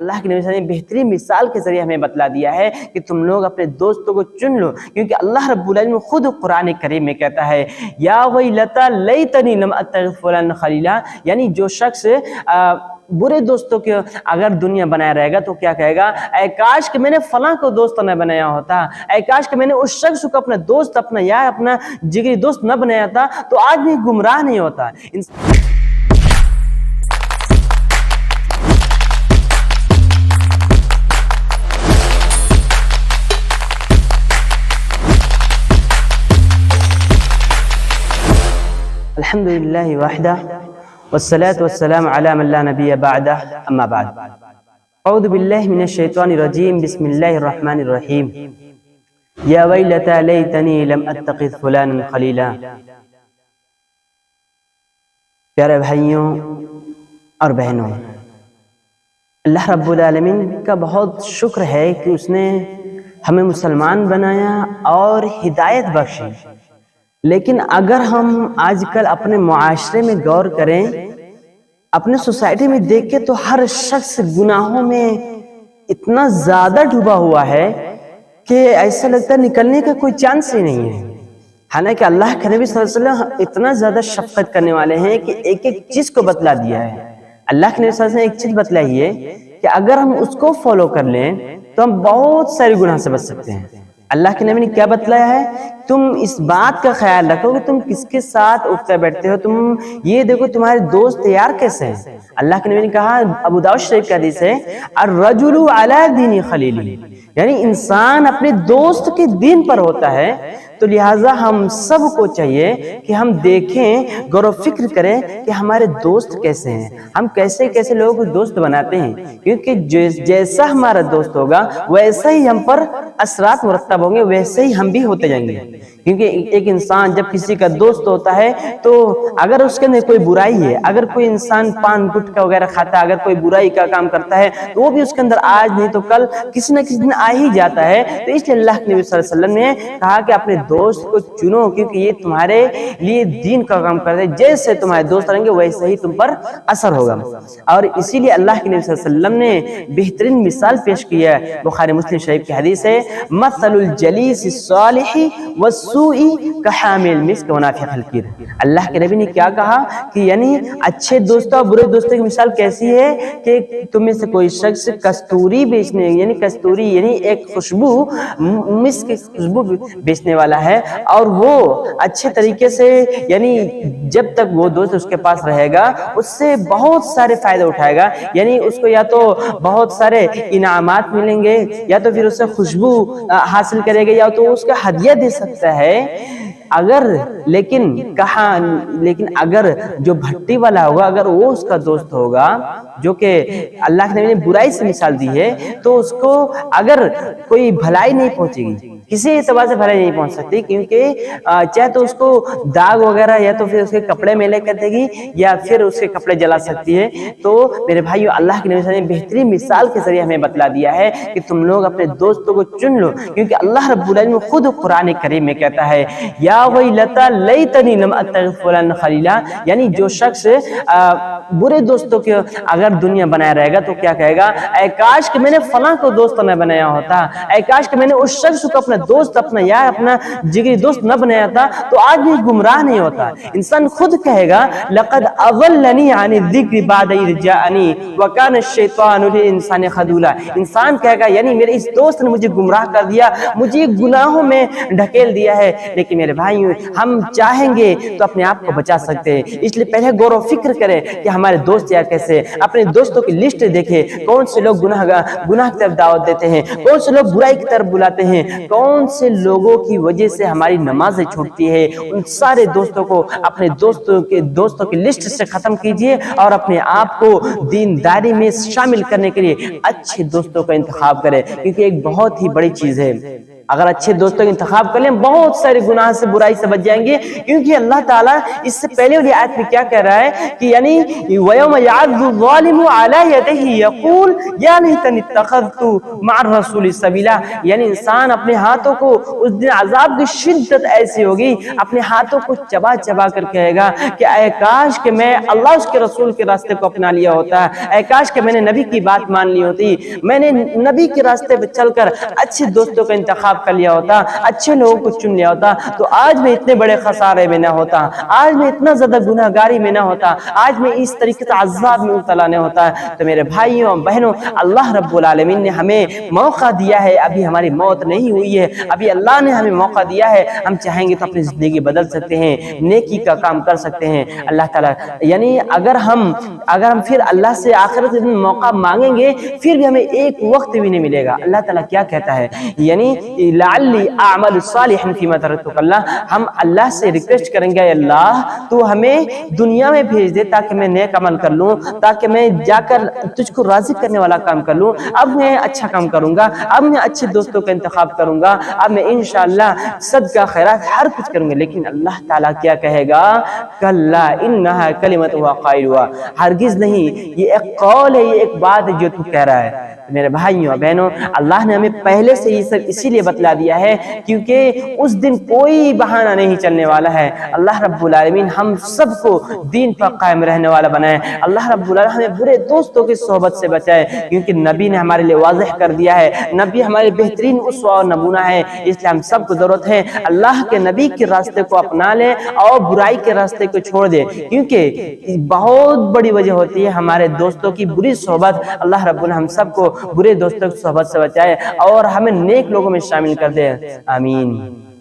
اللہ کے نبی صلی اللہ علیہ وسلم نے بہترین مثال کے ذریعے ہمیں بتلا دیا ہے کہ تم لوگ اپنے دوستوں کو چن لو، کیونکہ اللہ رب العالمین خود قرآن کریم میں کہتا ہے یا ویلتا لیتنی لم اتخذ فلانا خلیلا، یعنی جو شخص برے دوستوں کے اگر دنیا بنایا رہے گا تو کیا کہے گا، اے کاش کہ میں نے فلاں کو دوست نہ بنایا ہوتا، اے کاش کہ میں نے اس شخص کو اپنا دوست، اپنا یار، اپنا جگری دوست نہ بنایا تھا تو آج بھی گمراہ نہیں ہوتا۔ الحمد للہ وحدہ والصلاة والسلام علی من لا نبی بعدہ، اما بعد، اعوذ باللہ من الشیطان الرجیم، بسم اللہ الرحمن الرحیم، یا ویلتا لیتنی لم اتخذ فلانا خلیلا۔ پیارے بھائیوں اور بہنوں، اللہ رب العالمین کا بہت شکر ہے کہ اس نے ہمیں مسلمان بنایا اور ہدایت بخشی، لیکن اگر ہم آج کل اپنے معاشرے میں غور کریں، اپنے سوسائٹی میں دیکھیں تو ہر شخص گناہوں میں اتنا زیادہ ڈوبا ہوا ہے کہ ایسا لگتا ہے نکلنے کا کوئی چانس ہی نہیں ہے۔ حالانکہ اللہ کے نبی صلی اللہ علیہ وسلم اتنا زیادہ شفقت کرنے والے ہیں کہ ایک ایک چیز کو بتلا دیا ہے۔ اللہ کے نبی صلی اللہ علیہ وسلم نے ایک چیز بتلائی ہے کہ اگر ہم اس کو فالو کر لیں تو ہم بہت سارے گناہ سے بچ سکتے ہیں۔ اللہ کے نبی نے کیا بتلایا ہے، تم اس بات کا خیال رکھو کہ تم کس کے ساتھ اٹھتے بیٹھتے ہو، تم یہ دیکھو تمہارے دوست یار کیسے ہیں۔ اللہ کے نبی نے کہا، ابو داؤد شریف کا حدیث ہے، الرجل علی دین خلیلہ، یعنی انسان اپنے دوست کے دین پر ہوتا ہے۔ تو لہٰذا ہم سب کو چاہیے کہ ہم دیکھیں، غور و فکر کریں کہ ہمارے دوست کیسے ہیں، ہم کیسے کیسے لوگوں کو دوست بناتے ہیں، کیونکہ جیسا ہمارا دوست ہوگا ویسا ہی ہم پر اثرات مرتب ہوں گے، ویسے ہی ہم بھی ہوتے جائیں گے۔ کیونکہ ایک انسان جب کسی کا دوست ہوتا ہے تو اگر اس کے اندر کوئی برائی ہے، اگر کوئی انسان پان گٹکا وغیرہ کھاتا ہے، اگر کوئی برائی کا کام کرتا ہے تو وہ بھی اس کے اندر آج نہیں تو کل کسی نہ کسی دن آ ہی جاتا ہے۔ تو اس لیے اللہ کے نبی صلی اللہ علیہ وسلم نے کہا کہ اپنے دوست کو چنو، کیونکہ یہ تمہارے لیے دین کا کام کرتے ہیں، جیسے تمہارے دوست رہیں گے ویسے ہی تم پر اثر ہوگا۔ اور اسی لیے اللہ کے نبی صلی اللہ علیہ وسلم نے بہترین مثال پیش کی ہے، بخاری مسلم شریف کی حدیث ہے، مثل الجلیس الصالح والسوء کحامل المسک ونافخ الکیر۔ اللہ کے نبی نے کیا کہا کہ یعنی اچھے دوستوں اور برے دوستوں کی مثال کیسی ہے کہ تم میں سے کوئی شخص کستوری بیچنے، یعنی کستوری یعنی ایک خوشبو، مسک کی خوشبو بیچنے والا ہے، اور وہ اچھے طریقے سے یعنی جب تک وہ دوست اس کے پاس رہے گا اس سے بہت سارے فائدے اٹھائے گا، یعنی اس کو یا تو بہت سارے انعامات ملیں گے، یا تو پھر اس سے خوشبو حاصل کرے گا، یا تو اس کا ہدیہ دے سکتا ہے۔ لیکن اگر جو بھٹی والا ہوگا، اگر وہ اس کا دوست ہوگا جو کہ اللہ کے نبی نے برائی سے مثال دی ہے، تو اس کو اگر کوئی بھلائی نہیں پہنچے گی، کسی اعتبار سے بھلائی نہیں پہنچ سکتی، کیونکہ چاہے تو اس کو داغ وغیرہ یا تو پھر اس کے کپڑے میلے کر دے گی یا پھر اس کے کپڑے جلا سکتی ہے۔ تو میرے بھائیو، اللہ کے نبی صلی اللہ علیہ وسلم نے بہترین مثال کے ذریعے ہمیں بتلا دیا ہے کہ تم لوگ اپنے دوستوں کو چن لو، کیونکہ اللہ رب العالمین خود قرآن کریم میں کہتا ہے یا ویلتا لیتنی لم اتخذ فلانا خلیلا، یعنی جو شخص برے دوستوں کے اگر دنیا بنایا رہے گا تو کیا کہے گا، اے کاش کہ میں نے فلاں کو دوست نہ بنایا ہوتا، اے کاش کہ میں نے اس شخص کو اپنا دوست، اپنا یار، اپنا جگری دوست نہ بنایا تھا تو آج بھی گمراہ نہیں ہوتا۔ انسان خود کہے گا لقد اضلنی عن الذکر بعد اذ جاءنی وکان الشیطان للانسان خذولا۔ انسان کہے گا یعنی میرے اس دوست نے مجھے گمراہ کر دیا، مجھے گناہوں میں ڈھکیل دیا ہے۔ لیکن میرے بھائیو، ہم چاہیں گے تو اپنے آپ کو بچا سکتے ہیں، اس لیے پہلے غور و فکر کریں کہ ہمارے دوست یار کیسے، اپنے دوستوں کی لسٹ دیکھیں، کون سے لوگ گناہ کی طرف دعوت دیتے ہیں، کون سے لوگ برائی کی طرف بلاتے ہیں، کون سے لوگوں کی وجہ سے ہماری نمازیں چھوٹتی ہے۔ ان سارے دوستوں کو اپنے دوستوں کی لسٹ سے ختم کیجئے اور اپنے آپ کو دینداری میں شامل کرنے کے لیے اچھے دوستوں کا انتخاب کریں، کیونکہ ایک بہت ہی بڑی چیز ہے۔ اگر اچھے دوستوں کا انتخاب کر لیں بہت سارے گناہ سے برائی سے بچ جائیں گے، کیونکہ اللہ تعالیٰ اس سے پہلے والی آیت میں کیا کہہ رہا ہے کہ یعنی وَيَوْمَ يَعَضُّ الظَّالِمُ عَلَىٰ يَدَيْهِ يَقُولُ يَا لَيْتَنِي اتَّخَذْتُ مَعَ الرَّسُولِ سَبِيلًا، یعنی انسان اپنے ہاتھوں کو اس دن عذاب کی شدت ایسی ہوگی، اپنے ہاتھوں کو چبا چبا کر کہے گا کہ اے کاش کہ میں اللہ اس کے رسول کے راستے کو اپنا لیا ہوتا، اے کاش کہ میں نے نبی کی بات مان لی ہوتی، میں نے نبی کے راستے پہ چل کر اچھے دوستوں کا انتخاب کر لیا ہوتا، اچھے لوگوں کو چن لیا ہوتا، تو آج میں اتنے بڑے خسارے میں نہ ہوتا، آج میں اتنا زیادہ گناہگاری میں نہ ہوتا، آج میں اس طریقے سے عذاب میں مبتلا نہ ہوتا۔ تو میرے بھائیوں بہنوں، اللہ رب العالمین نے ہمیں موقع دیا ہے، ابھی ہماری موت نہیں ہوئی ہے، ابھی اللہ نے ہمیں موقع دیا ہے، ہم چاہیں گے تو اپنی زندگی بدل سکتے ہیں، نیکی کا کام کر سکتے ہیں۔ اللہ تعالیٰ یعنی اگر ہم پھر اللہ سے آخرت میں موقع مانگیں گے پھر بھی ہمیں ایک وقت بھی نہیں ملے گا۔ اللہ تعالیٰ کیا کہتا ہے، یعنی لعلی اعمل صالحا فیما ترکت، اللہ ہم اللہ سے ریکویسٹ کریں گے اے اللہ تو ہمیں دنیا میں بھیج دے تاکہ میں نیک عمل کر لوں، تاکہ میں جا کر تجھ کو راضی کرنے والا کام کر لوں، اب میں اچھا کام کروں گا، اب میں اچھے دوستوں کا انتخاب کروں گا، اب میں انشاءاللہ صدقہ خیرات ہر کچھ کروں گا۔ لیکن اللہ تعالیٰ کیا کہے گا، کلا انہا کلمۃ ہو قائلها، ہرگز نہیں، یہ ایک قول ہے، یہ ایک بات ہے جو تو کہہ رہا ہے۔ میرے بھائیوں بہنوں، اللہ نے ہمیں پہلے سے یہ سب اسی لیے بتلا دیا ہے کیونکہ اس دن کوئی بہانہ نہیں چلنے والا ہے۔ اللہ رب العالمین ہم سب کو دین پر قائم رہنے والا بنائے، اللہ رب العالمین ہمیں برے دوستوں کی صحبت سے بچائے، کیونکہ نبی نے ہمارے لیے واضح کر دیا ہے، نبی ہمارے بہترین اسوہ اور نمونہ ہے، اس لیے ہم سب کو ضرورت ہے اللہ کے نبی کے راستے کو اپنا لیں اور برائی کے راستے کو چھوڑ دیں، کیونکہ بہت بڑی وجہ ہوتی ہے ہمارے دوستوں کی بری صحبت۔ اللہ رب العالمین ہم سب کو برے دوستوں کی صحبت سے بچائے اور ہمیں نیک لوگوں میں شامل کر دے، آمین۔